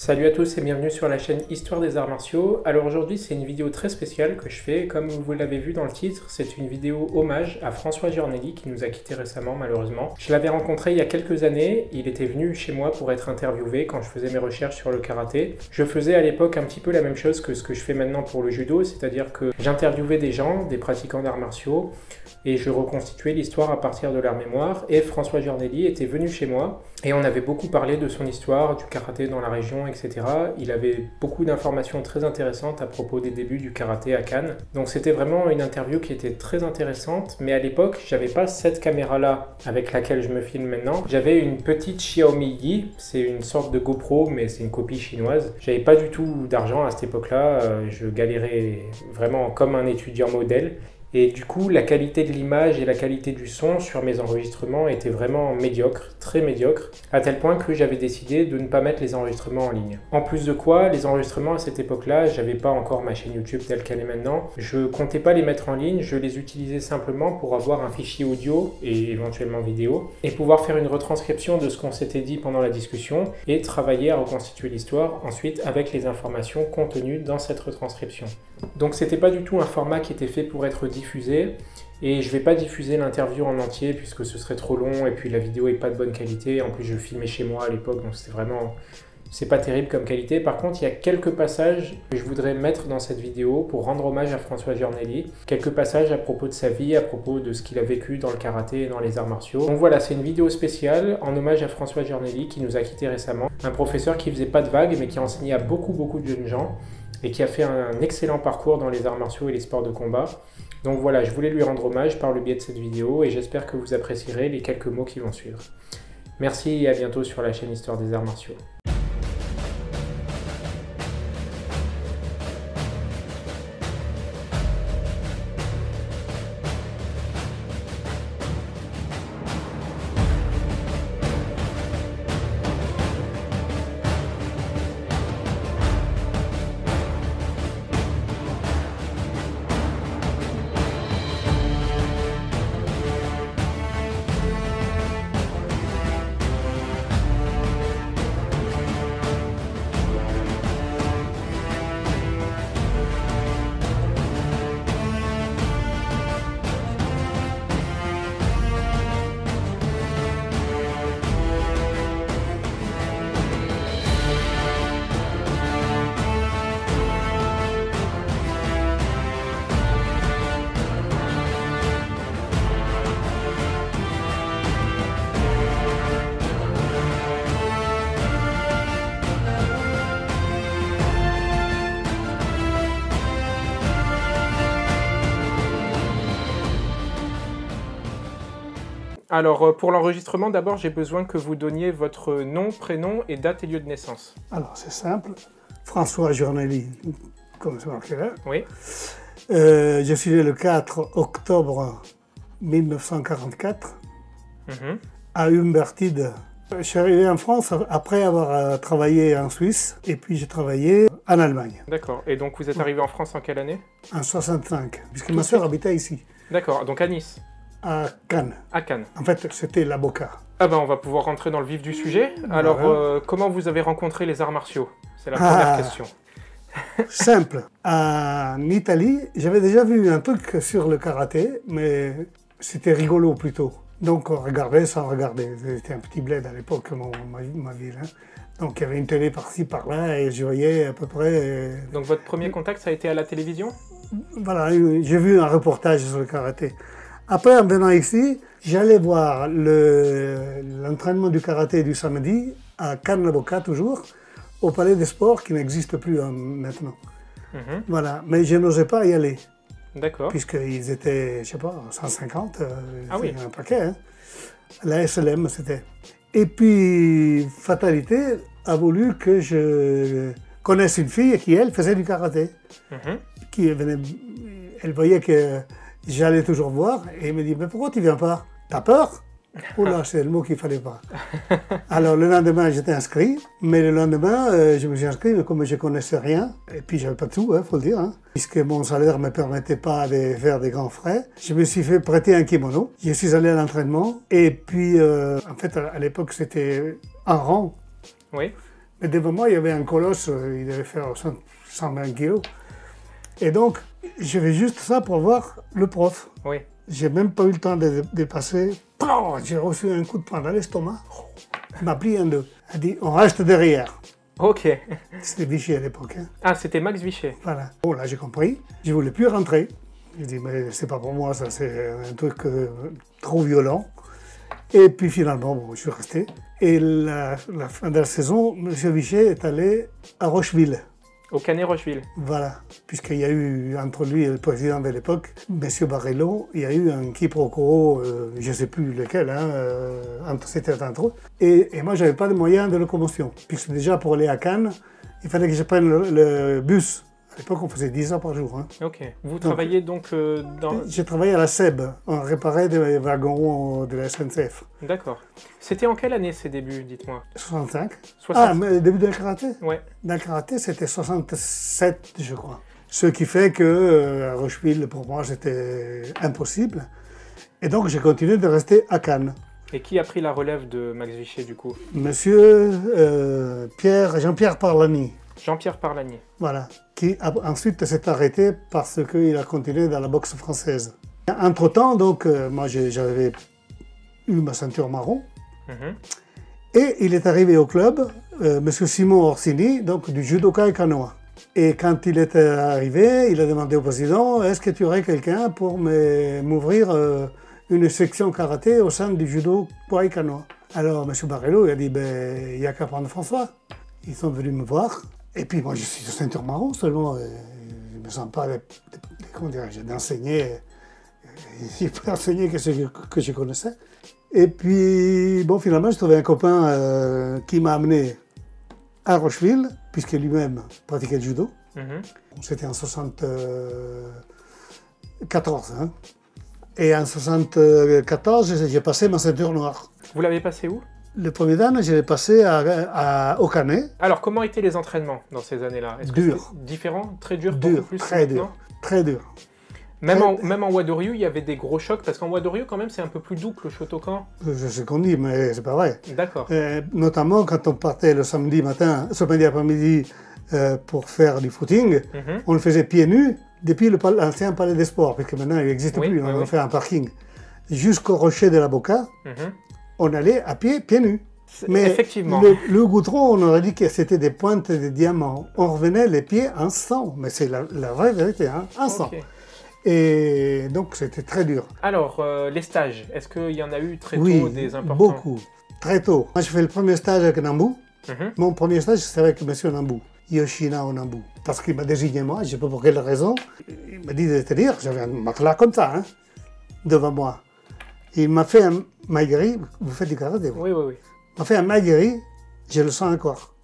Salut à tous et bienvenue sur la chaîne Histoire des Arts Martiaux. Alors aujourd'hui c'est une vidéo très spéciale que je fais, comme vous l'avez vu dans le titre, c'est une vidéo hommage à François Giornelli qui nous a quittés récemment malheureusement. Je l'avais rencontré il y a quelques années, il était venu chez moi pour être interviewé quand je faisais mes recherches sur le karaté. Je faisais à l'époque un petit peu la même chose que ce que je fais maintenant pour le judo, c'est-à-dire que j'interviewais des gens, des pratiquants d'arts martiaux, et je reconstituais l'histoire à partir de leur mémoire. Et François Giornelli était venu chez moi et on avait beaucoup parlé de son histoire, du karaté dans la région, etc. Il avait beaucoup d'informations très intéressantes à propos des débuts du karaté à Cannes. Donc c'était vraiment une interview qui était très intéressante, mais à l'époque, j'avais pas cette caméra-là avec laquelle je me filme maintenant. J'avais une petite Xiaomi Yi, c'est une sorte de GoPro, mais c'est une copie chinoise. J'avais pas du tout d'argent à cette époque-là, je galérais vraiment comme un étudiant modèle. Et du coup, la qualité de l'image et la qualité du son sur mes enregistrements étaient vraiment médiocres, très médiocres, à tel point que j'avais décidé de ne pas mettre les enregistrements en ligne. En plus de quoi, les enregistrements à cette époque-là, j'avais pas encore ma chaîne YouTube telle qu'elle est maintenant, je comptais pas les mettre en ligne, je les utilisais simplement pour avoir un fichier audio et éventuellement vidéo, et pouvoir faire une retranscription de ce qu'on s'était dit pendant la discussion, et travailler à reconstituer l'histoire ensuite avec les informations contenues dans cette retranscription. Donc c'était pas du tout un format qui était fait pour être diffusé, et je vais pas diffuser l'interview en entier puisque ce serait trop long et puis la vidéo est pas de bonne qualité. En plus je filmais chez moi à l'époque, donc c'est pas terrible comme qualité. Par contre, il y a quelques passages que je voudrais mettre dans cette vidéo pour rendre hommage à François Giornelli. Quelques passages à propos de sa vie, à propos de ce qu'il a vécu dans le karaté et dans les arts martiaux. Donc voilà, c'est une vidéo spéciale en hommage à François Giornelli qui nous a quittés récemment. Un professeur qui faisait pas de vagues mais qui enseignait à beaucoup de jeunes gens et qui a fait un excellent parcours dans les arts martiaux et les sports de combat. Donc voilà, je voulais lui rendre hommage par le biais de cette vidéo et j'espère que vous apprécierez les quelques mots qui vont suivre. Merci et à bientôt sur la chaîne Histoire des Arts Martiaux. Alors, pour l'enregistrement, d'abord, j'ai besoin que vous donniez votre nom, prénom et date et lieu de naissance. Alors, c'est simple. François Giornelli, comme c'est marqué là. Oui. Je suis né le 4 octobre 1944 à Umbertide. Je suis arrivé en France après avoir travaillé en Suisse et puis j'ai travaillé en Allemagne. D'accord. Et donc, vous êtes arrivé en France en quelle année? En 65, puisque ma soeur habitait ici. D'accord. Donc à Nice. À Cannes. À Cannes. En fait, c'était l'Avocat. Ah ben, on va pouvoir rentrer dans le vif du sujet. Alors, comment vous avez rencontré les arts martiaux? C'est la première question. Simple. En Italie, j'avais déjà vu un truc sur le karaté, mais c'était rigolo plutôt. Donc on regardait sans regarder. C'était un petit bled à l'époque, ma ville. Hein. Donc il y avait une télé par-ci, par-là, et je voyais à peu près... Donc votre premier contact, ça a été à la télévision? Voilà, j'ai vu un reportage sur le karaté. Après, en venant ici, j'allais voir l'entraînement du karaté du samedi à Cannes-l'Avocat, toujours, au Palais des Sports, qui n'existe plus maintenant. Voilà, mais je n'osais pas y aller. D'accord. Puisqu'ils étaient, je sais pas, 150, oui. Un paquet. Hein. La SLM, c'était. Et puis, fatalité a voulu que je connaisse une fille qui, elle, faisait du karaté. Qui venait, elle voyait que j'allais toujours voir et elle me dit « Mais pourquoi tu viens pas? T'as peur ?» Oula, c'est le mot qu'il fallait pas. Alors le lendemain, j'étais inscrit, mais le lendemain, je me suis inscrit, mais comme je connaissais rien, et puis j'avais pas de sous, faut le dire, hein, puisque mon salaire ne me permettait pas de faire des grands frais, je me suis fait prêter un kimono. Je suis allé à l'entraînement, et puis en fait, à l'époque, c'était un rang. Oui. Mais devant moi, il y avait un colosse, il devait faire 120 kilos. Et donc, je vais juste ça pour voir le prof. Oui. J'ai même pas eu le temps de passer. J'ai reçu un coup de poing dans l'estomac. Il m'a plié en deux. Il a dit, on reste derrière. Ok. C'était Vichy à l'époque. Hein. Ah, c'était Max Vichet. Voilà. Bon, là, j'ai compris. Je voulais plus rentrer. J'ai dit, mais c'est pas pour moi, ça, c'est un truc trop violent. Et puis finalement, bon, je suis resté. Et la fin de la saison, M. Vichet est allé à Rocheville. Au Canet Rocheville. Voilà, puisqu'il y a eu, entre lui et le président de l'époque, M. Barello, il y a eu un quiproquo, je ne sais plus lequel, hein, c'était entre eux. Et moi, je n'avais pas de moyens de locomotion, puisque déjà pour aller à Cannes, il fallait que je prenne le bus. À l'époque, on faisait 10 heures par jour. Hein. Ok. Vous travaillez donc dans... J'ai travaillé à la SEB, on réparait des wagons de la SNCF. D'accord. C'était en quelle année ces débuts, dites-moi? 65. 60. Ah, mais le début de la karaté? Ouais. Dans le karaté, c'était 67, je crois. Ce qui fait que à Rocheville, pour moi, c'était impossible. Et donc, j'ai continué de rester à Cannes. Et qui a pris la relève de Max Vichet, du coup? Monsieur Jean-Pierre Parlani. Jean-Pierre Parlani. Voilà. Qui ensuite s'est arrêté parce qu'il a continué dans la boxe française. Entre-temps, donc, moi, j'avais eu ma ceinture marron. Et il est arrivé au club, Monsieur Simon Orsini, donc du judoka et canoë. Et quand il est arrivé, il a demandé au président, est-ce que tu aurais quelqu'un pour m'ouvrir une section karaté au sein du judo poids et canoë? Alors M. Barello il a dit, ben, il n'y a qu'à prendre François. Ils sont venus me voir. Et puis moi je suis de ceinture marron seulement, je ne me sens pas d'enseigner, il peut enseigner que je connaissais. Et puis, bon, finalement, j'ai trouvé un copain qui m'a amené à Rocheville, puisque lui-même pratiquait le judo. C'était en 74. Hein. Et en 74, j'ai passé ma ceinture noire. Vous l'avez passé où? Le premier dan, je l'ai passé au Canet. Alors, comment étaient les entraînements dans ces années-là? Dur. Différent? Très dur? Dur, plus très dur. Très dur. Même en Wadoryu, il y avait des gros chocs, parce qu'en Wadoryu, quand même, c'est un peu plus doux que le Shotokan. C'est ce qu'on dit, mais c'est pas vrai. D'accord. Notamment quand on partait le samedi matin, samedi après-midi, pour faire du footing, on le faisait pieds nus depuis l'ancien palais des sports, parce que maintenant il n'existe plus, on a fait un parking. Jusqu'au rocher de la Boca, on allait à pieds nus. Mais effectivement. Le goudron, on aurait dit que c'était des pointes de diamants. On revenait les pieds en sang, mais c'est la vraie vérité, hein, en sang. Et donc c'était très dur. Alors, les stages, est-ce qu'il y en a eu très tôt des importants? Beaucoup, très tôt. Moi j'ai fait le premier stage avec Nambu. Mon premier stage c'était avec M. Nambu, Yoshina Nambu. Parce qu'il m'a désigné moi, je ne sais pas pour quelle raison. Il m'a dit de te dire, j'avais un matelas comme ça, hein, devant moi. Il m'a fait un maigri, vous faites du karaté? Oui. Il m'a fait un maigri, je le sens encore.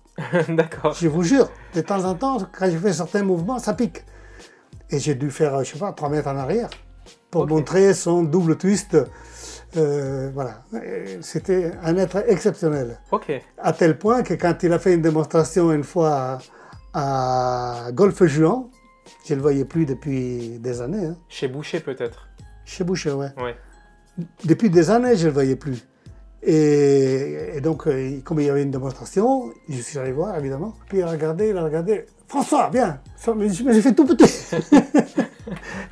D'accord. Je vous jure, de temps en temps, quand je fais certains mouvements, ça pique. Et j'ai dû faire, je sais pas, 3 mètres en arrière pour montrer son double twist. Voilà. C'était un être exceptionnel. À tel point que quand il a fait une démonstration une fois à Golfe-Juan, je ne le voyais plus depuis des années. Hein. Chez Boucher peut-être? Chez Boucher, ouais. Depuis des années, je ne le voyais plus. Et donc, comme il y avait une démonstration, je suis allé voir, évidemment. Puis il a regardé. François, viens. Mais j'ai fait tout petit.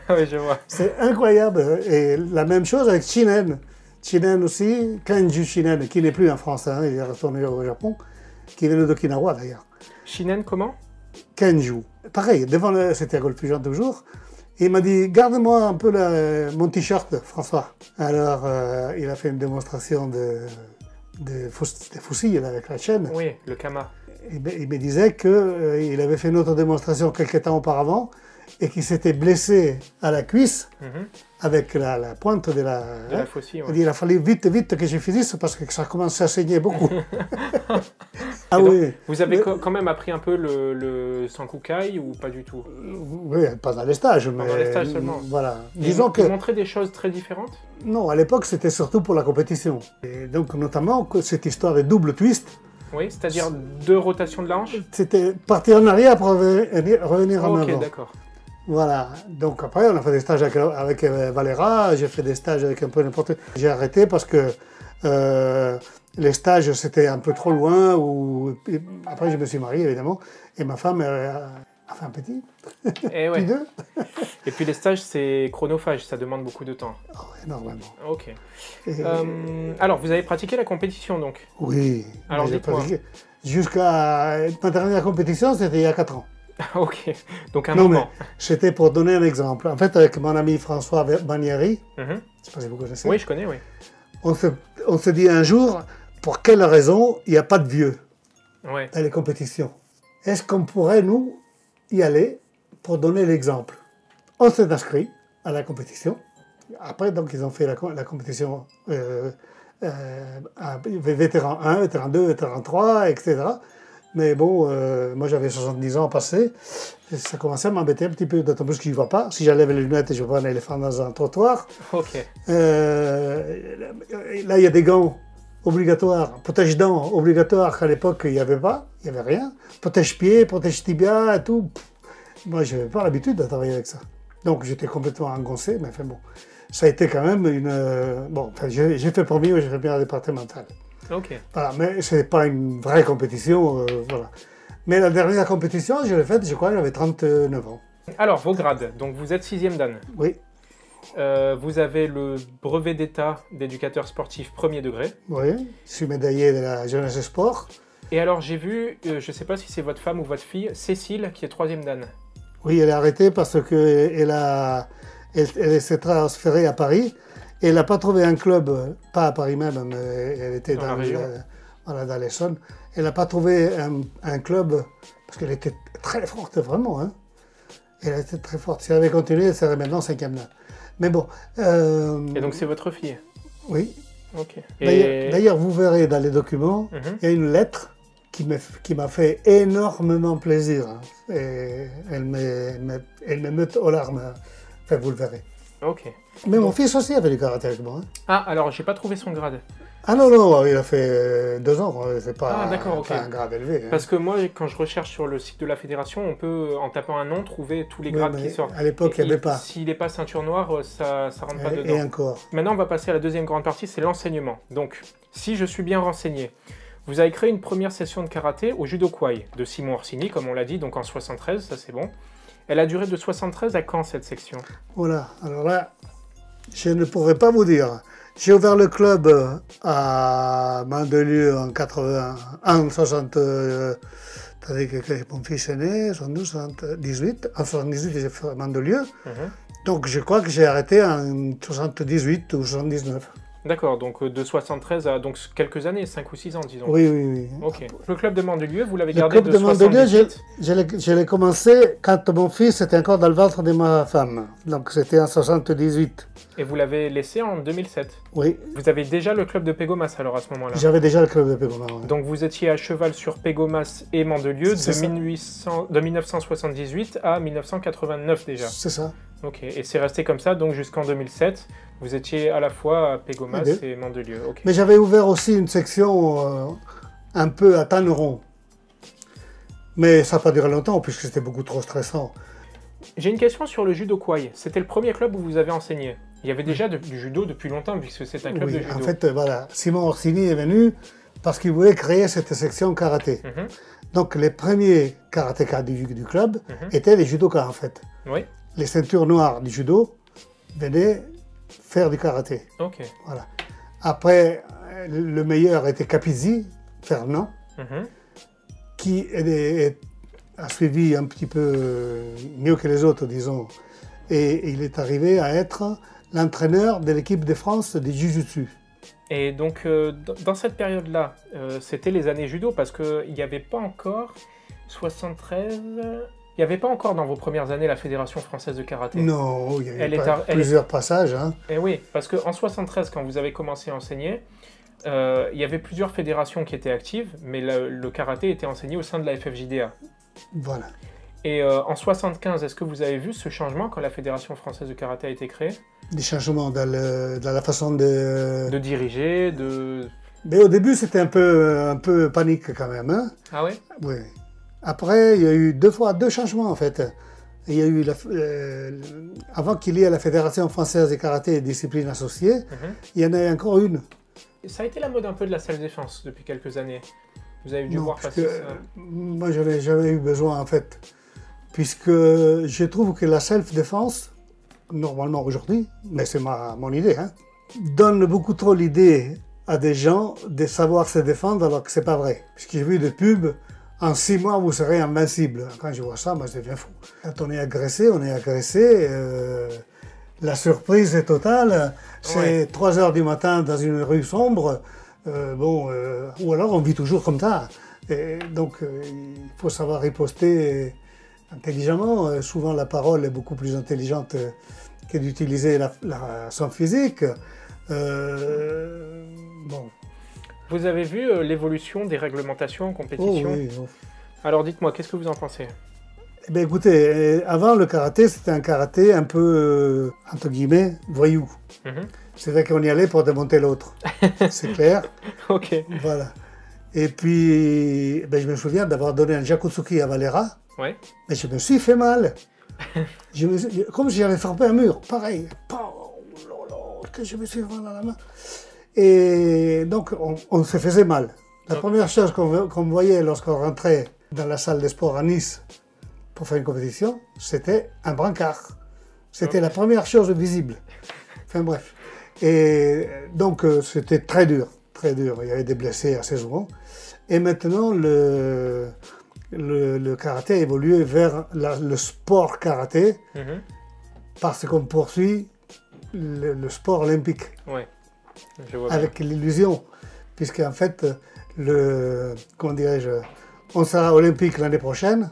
Oui, je vois. C'est incroyable. Et la même chose avec Shinen. Shinen aussi, Kenju Shinen, qui n'est plus en France, hein, il est retourné au Japon, qui venait d'Okinawa d'ailleurs. Shinen comment? Kenju. Pareil, c'était à Golfe-Juan toujours. Et il m'a dit, garde-moi un peu mon t-shirt, François. Alors, il a fait une démonstration de fusils avec la chaîne. Oui, le Kama. Il me disait qu'il avait fait une autre démonstration quelques temps auparavant et qu'il s'était blessé à la cuisse avec la pointe de la faucille. Il a fallu vite que je finisse parce que ça commençait à saigner beaucoup. Vous avez quand même appris un peu le Sankukai ou pas du tout? Oui, pendant les stages. Pendant les stages seulement. Voilà. Disons que... montrer des choses très différentes? Non, à l'époque c'était surtout pour la compétition. Et donc notamment cette histoire de double twist. Oui, c'est-à-dire 2 rotations de la hanche? C'était partir en arrière pour revenir en avant. Ok, d'accord. Voilà, donc après on a fait des stages avec Valera, j'ai fait des stages avec un peu n'importe quoi. J'ai arrêté parce que Les stages, c'était un peu trop loin. Et après, je me suis marié, évidemment. Et ma femme a fait un petit. Et Puis deux. Et puis les stages, c'est chronophage, ça demande beaucoup de temps. Oh, énormément. Ok. Alors, vous avez pratiqué la compétition, donc? Oui. Alors, dites-moi. Jusqu'à ma dernière compétition, c'était il y a 4 ans. Ok, donc un moment. Mais c'était pour donner un exemple. En fait, avec mon ami François Bagnéry, je ne sais pas si vous connaissez. Oui, je connais, oui. On se dit un jour, pour quelle raison il n'y a pas de vieux dans les compétitions? Est-ce qu'on pourrait, nous, y aller pour donner l'exemple? On s'est inscrit à la compétition. Après, donc, ils ont fait la compétition vétéran 1, vétéran 2, vétéran 3, etc. Mais bon, moi j'avais 70 ans passé, et ça commençait à m'embêter un petit peu, d'autant plus que je ne vois pas. Si j'enlève les lunettes, je vois un éléphant dans un trottoir. Ok. Là, il y a des gants obligatoires, protège-dents obligatoires qu'à l'époque il n'y avait pas, il n'y avait rien. Protège-pieds, protège-tibia et tout. Moi, je n'avais pas l'habitude de travailler avec ça. Donc j'étais complètement engoncé, mais enfin bon. Ça a été quand même une... bon, enfin, j'ai fait pour mieux, j'ai fait bien départemental. Ok. Voilà, mais ce n'est pas une vraie compétition, voilà. Mais la dernière compétition, je l'ai faite, je crois, j'avais 39 ans. Alors, vos grades. Donc, vous êtes 6e dan. Oui. Vous avez le brevet d'état d'éducateur sportif premier degré. Oui, je suis médaillé de la jeunesse et sport. Et alors, j'ai vu, je ne sais pas si c'est votre femme ou votre fille, Cécile, qui est 3e dan. Oui, elle est arrêtée parce qu'elle s'est transférée à Paris. Et elle n'a pas trouvé un club, pas à Paris même, mais elle était dans la région. Voilà, dans l'Essonne. Elle n'a pas trouvé un club, parce qu'elle était très forte, vraiment. Hein. Elle était très forte. Si elle avait continué, elle serait maintenant 5e dan. Mais bon. Et donc c'est votre fille? Oui. Ok. D'ailleurs, vous verrez dans les documents, il y a une lettre qui m'a fait énormément plaisir. Hein. Et elle me meut aux larmes. Enfin, vous le verrez. Ok. Mais mon fils aussi avait du karaté avec moi. Hein. Ah, alors j'ai pas trouvé son grade. Ah non, non, il a fait 2 ans, c'est pas, pas un grade élevé. Hein. Parce que moi, quand je recherche sur le site de la fédération, on peut, en tapant un nom, trouver tous les grades qui sortent. À l'époque, il n'y avait pas. S'il n'est pas ceinture noire, ça rentre pas dedans. Et encore. Maintenant, on va passer à la deuxième grande partie, c'est l'enseignement. Donc, si je suis bien renseigné, vous avez créé une première session de karaté au Judo Kwai de Simon Orsini, comme on l'a dit, donc en 73, ça c'est bon. Elle a duré de 73 à quand cette section? Voilà, alors là, je ne pourrais pas vous dire. J'ai ouvert le club à Mandelieu en 60. Attendez que mon fils est né, 78. En 78, j'ai fait Mandelieu. Donc je crois que j'ai arrêté en 78 ou 79. D'accord, donc de 73 à donc quelques années, 5 ou 6 ans, disons. Oui, oui, oui. Ok. Le club de Mandelieu, vous l'avez gardé de 78? Le club de Mandelieu, je l'ai commencé quand mon fils était encore dans le ventre de ma femme. Donc c'était en 78. Et vous l'avez laissé en 2007? Oui. Vous avez déjà le club de Pégomas alors à ce moment-là? J'avais déjà le club de Pégomas, oui. Donc vous étiez à cheval sur Pégomas et Mandelieu de 1978 à 1989 déjà? C'est ça. Ok, et c'est resté comme ça, donc jusqu'en 2007, vous étiez à la fois à Pégomas et Mandelieu. Okay. Mais j'avais ouvert aussi une section un peu à Tanneron. Mais ça n'a pas duré longtemps, puisque c'était beaucoup trop stressant. J'ai une question sur le Judo Kwai. C'était le premier club où vous avez enseigné. Il y avait déjà du judo depuis longtemps, puisque c'est un club de judo. En fait, voilà, Simon Orsini est venu parce qu'il voulait créer cette section karaté. Donc les premiers karatékas du club étaient les judokas, en fait. Oui. Les ceintures noires du judo venaient faire du karaté. Ok. Voilà. Après, le meilleur était Capizzi, Fernand, qui a suivi un petit peu mieux que les autres, disons. Et il est arrivé à être l'entraîneur de l'équipe de France de Jiu-Jitsu. Et donc, dans cette période-là, c'était les années judo, parce qu'il n'y avait pas encore 73... Il n'y avait pas encore dans vos premières années la Fédération française de karaté. Non, il y avait plusieurs passages. Hein. Et oui, parce qu'en 73, quand vous avez commencé à enseigner, il y avait plusieurs fédérations qui étaient actives, mais le karaté était enseigné au sein de la FFJDA. Voilà. Et en 75, est-ce que vous avez vu ce changement quand la Fédération française de karaté a été créée? Des changements dans la façon de diriger, Mais au début, c'était un peu panique quand même. Hein. Ah oui? Oui. Après, il y a eu deux changements en fait. Il y a eu avant qu'il y ait la Fédération française de karaté et disciplines associées, il y en a eu encore une. Ça a été la mode un peu de la self-défense depuis quelques années. Vous avez dû voir passer ça. Moi, je n'ai jamais eu besoin, en fait. Puisque je trouve que la self-défense, normalement aujourd'hui, mais c'est mon idée, hein, donne beaucoup trop l'idée à des gens de savoir se défendre alors que c'est pas vrai. Puisque j'ai vu des pubs, en 6 mois vous serez invincible. Quand je vois ça, moi je deviens fou. Quand on est agressé, on est agressé. La surprise est totale. C'est 3 heures du matin dans une rue sombre. Ou alors on vit toujours comme ça. Et donc il faut savoir riposter intelligemment. Souvent la parole est beaucoup plus intelligente que d'utiliser son physique. Vous avez vu l'évolution des réglementations en compétition? Oh, oui. Alors dites-moi, qu'est-ce que vous en pensez? Eh bien, écoutez, avant le karaté, c'était un karaté un peu, entre guillemets, voyou. C'est-à-dire qu'on y allait pour démonter l'autre. C'est clair? Ok. Voilà. Et puis, je me souviens d'avoir donné un jakutsuki à Valera. Ouais. Mais je me suis fait mal. Comme si j'avais frappé un mur. Pareil. Que je me suis fait mal à la main. Et donc, on se faisait mal. La première chose qu'on voyait lorsqu'on rentrait dans la salle de sport à Nice pour faire une compétition, c'était un brancard. C'était la première chose visible. Enfin bref. Et donc, c'était très dur, très dur. Il y avait des blessés assez souvent. Et maintenant, le karaté a évolué vers le sport karaté parce qu'on poursuit le sport olympique. Ouais. Je vois avec l'illusion, puisqu'en fait, comment dirais-je, on sera olympique l'année prochaine.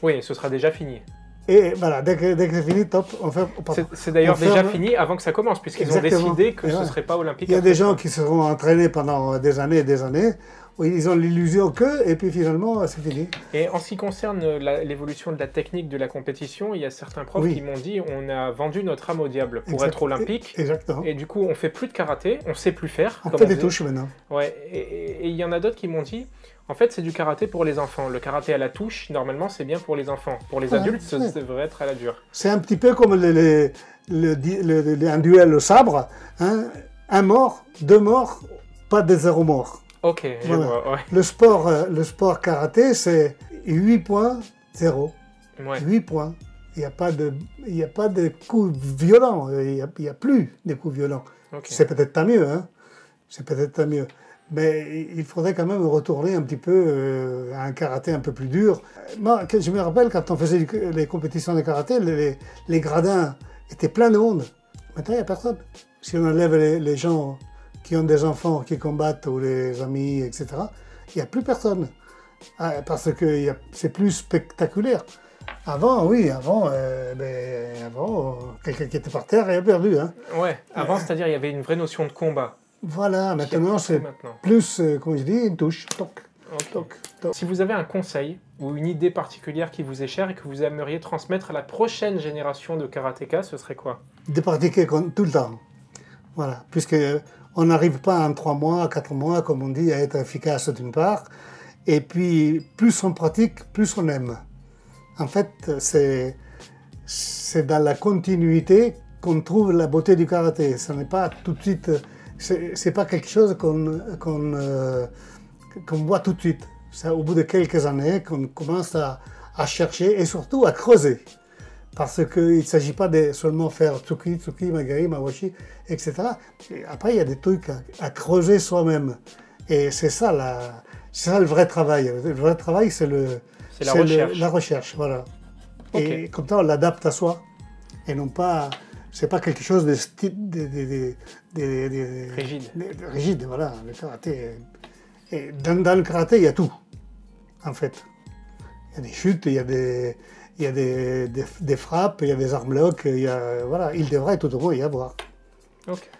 Oui, ce sera déjà fini. Et voilà, dès que c'est fini, top, on fait... C'est d'ailleurs déjà fini avant que ça commence, puisqu'ils ont décidé que ce ne serait pas olympique. Il y a des gens qui seront entraînés pendant des années et des années, où ils ont l'illusion et puis finalement, c'est fini. Et en ce qui concerne l'évolution de la technique de la compétition, il y a certains profs qui m'ont dit on a vendu notre âme au diable pour être olympique. Exactement. Et du coup, on fait plus de karaté, on sait plus faire. On fait des touches maintenant. Ouais. Et il y en a d'autres qui m'ont dit en fait, c'est du karaté pour les enfants. Le karaté à la touche, normalement, c'est bien pour les enfants. Pour les adultes, ça devrait être à la dure. C'est un petit peu comme un duel au sabre. Hein. 1 mort, 2 morts, pas de 0 mort. Ok, je vois, ouais. Le sport karaté, c'est 8 points, 0. Ouais. 8 points. Il n'y a pas de coups violents. Il n'y a plus de coups violents. Okay. C'est peut-être pas mieux, hein. C'est peut-être pas mieux. Mais il faudrait quand même retourner un petit peu à un karaté un peu plus dur. Moi, je me rappelle quand on faisait les compétitions de karaté, les gradins étaient pleins de monde. Maintenant, il n'y a personne. Si on enlève les gens qui ont des enfants qui combattent ou les amis, etc., il n'y a plus personne. Parce que c'est plus spectaculaire. Avant, oui, avant, quelqu'un qui était par terre, il a perdu. Hein. Ouais, avant, c'est-à-dire il y avait une vraie notion de combat. Voilà, maintenant c'est plus, comme je dis, une touche. Toc, toc, toc. Si vous avez un conseil ou une idée particulière qui vous est chère et que vous aimeriez transmettre à la prochaine génération de karatéka, ce serait quoi? De pratiquer tout le temps. Voilà, puisque on n'arrive pas en 3 mois, 4 mois, comme on dit, à être efficace d'une part. Et puis, plus on pratique, plus on aime. En fait, c'est dans la continuité qu'on trouve la beauté du karaté. Ce n'est pas tout de suite... C'est pas quelque chose qu'on voit tout de suite. C'est au bout de quelques années qu'on commence à chercher et surtout à creuser. Parce qu'il ne s'agit pas de seulement faire tsuki, magari, mawashi, etc. Et après, il y a des trucs à creuser soi-même. Et c'est ça, le vrai travail. Le vrai travail, c'est la recherche. Voilà. Okay. Et comme ça, on l'adapte à soi. Et non pas... C'est pas quelque chose de rigide, voilà. Le karaté. Et dans le karaté, il y a tout, en fait. Il y a des chutes, il y a des frappes, il y a des armlocks, voilà. Il devrait tout au moins y avoir. Ok.